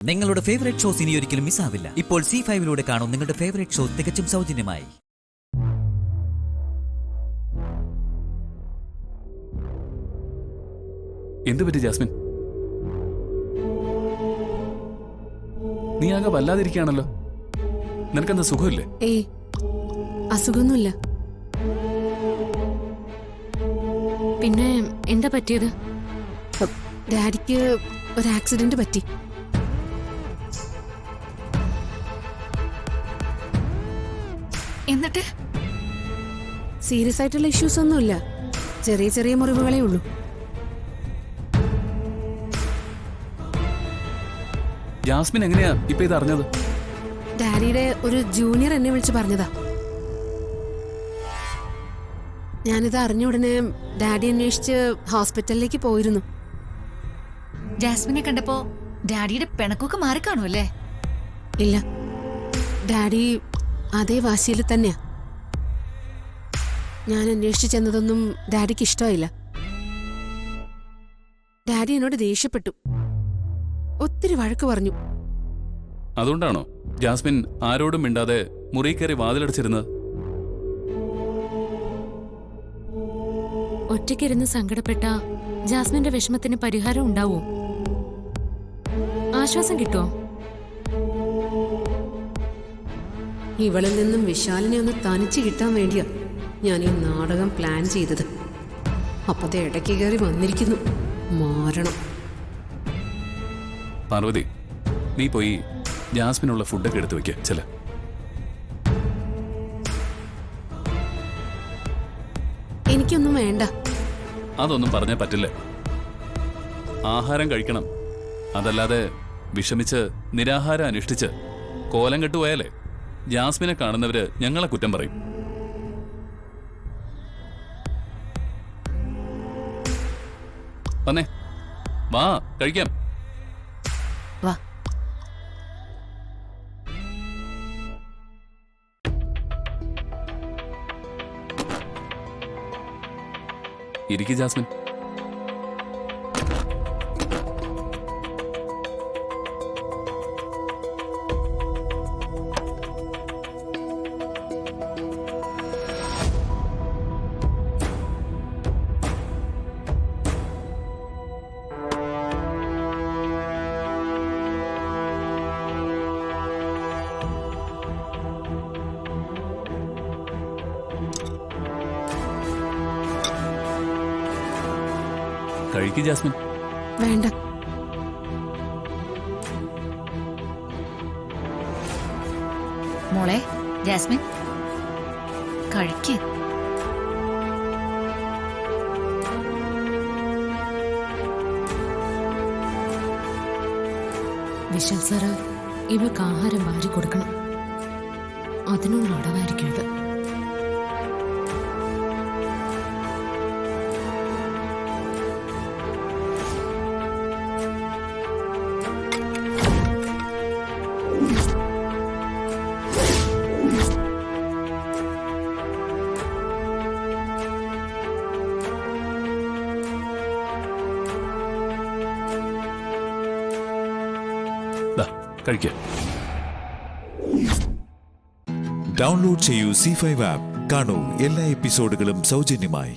നിങ്ങളുടെ favourite shows ഇനി ഒരിക്കലും മിസ്സാവില്ല. ഇപ്പോൾ C5-ലൂടെ കാണും നിങ്ങളുടെ ഫേവറേറ്റ് ഷോ തികച്ചും സൗജന്യമായി. എന്തു പറ്റി ജാസ്മിൻ? നീ ആകെ വല്ലാതിരിക്കുകയാണല്ലോ. നിനക്കെന്താ സുഖമില്ലേ? ഏയ്, അസുഖമൊന്നുമില്ല. പിന്നെ എന്താ പറ്റിയത്? ഡാഡിക്ക് ഒരു ആക്സിഡന്റ് പറ്റി. എന്നിട്ട് സീരിയസ് ആയിട്ടുള്ള ഇഷ്യൂസ് ഒന്നുമില്ല, ചെറിയ ചെറിയ മുറിവുകളേ ഉള്ളൂ. ജാസ്മിൻ എങ്ങനെയാ ഇപ്പൊ ഇത് അറിഞ്ഞത്? ഡാഡിയുടെ ഒരു ജൂനിയർ എന്നെ വിളിച്ച് പറഞ്ഞതാ. ഞാനിത് അറിഞ്ഞ ഉടനെ ഡാഡി അന്വേഷിച്ച് ഹോസ്പിറ്റലിലേക്ക് പോയിരുന്നു. ജാസ്മിനെ കണ്ടപ്പോ ഡാഡിയുടെ പിണക്കൊക്കെ മാറിക്കാണുമല്ലേ? ഇല്ല, ഡാഡി അതേ വാശിയിൽ തന്നെയാ. ഞാൻ അന്വേഷിച്ചു ചെന്നതൊന്നും ഡാഡിക്ക് ഇഷ്ടമായില്ല. ഡാഡി എന്നോട് ദേഷ്യപ്പെട്ടു, ഒത്തിരി വഴക്ക് പറഞ്ഞു. അതുകൊണ്ടാണോ ജാസ്മിൻ ആരോടും മിണ്ടാതെ മുറി കയറി വാതിലടച്ചിരുന്നത്? ഒറ്റയ്ക്കിരുന്ന് സങ്കടപ്പെട്ട ജാസ്മിന്റെ വിഷമത്തിന് പരിഹാരം ഉണ്ടാവോ? ആശ്വാസം കിട്ടുമോ? ഇവളിൽ നിന്നും വിശാലിനെ ഒന്ന് തനിച്ച് കിട്ടാൻ വേണ്ടിയാ ഞാൻ ഈ നാടകം പ്ലാൻ ചെയ്തത്. അപ്പത്തെ ഇടയ്ക്ക് കയറി വന്നിരിക്കുന്നു, മാറണം. പാർവതി, നീ പോയി ജാസ്മിനുള്ള ഫുഡൊക്കെ എടുത്തു വെക്ക. ചെല എനിക്കൊന്നും വേണ്ട. അതൊന്നും പറഞ്ഞാൽ പറ്റില്ല. ആഹാരം കഴിക്കണം. അതല്ലാതെ വിഷമിച്ച് നിരാഹാരം അനുഷ്ഠിച്ച് കോലം കെട്ടുപോയാലേ ജാസ്മിനെ കാണുന്നവര് ഞങ്ങളെ കുറ്റം പറയും. വന്നേ, വാ കഴിക്കാം. വാ. ഇരിക്ക് ജാസ്മിൻ. കഴിക്ക് ജാസ്മിൻ. വേണ്ട. മോളെ ജാസ്മിൻ, കഴിക്ക്. വിശാൽ സാറ് ഇവർക്ക് ആഹാരം വാരി കൊടുക്കണം. അതിനുള്ള അടവായിരിക്കരുത്. കഴിക്കുക. ഡൗൺലോഡ് ചെയ്യൂ C5 ആപ്പ്. കാണൂ എല്ലാ എപ്പിസോഡുകളും സൗജന്യമായി.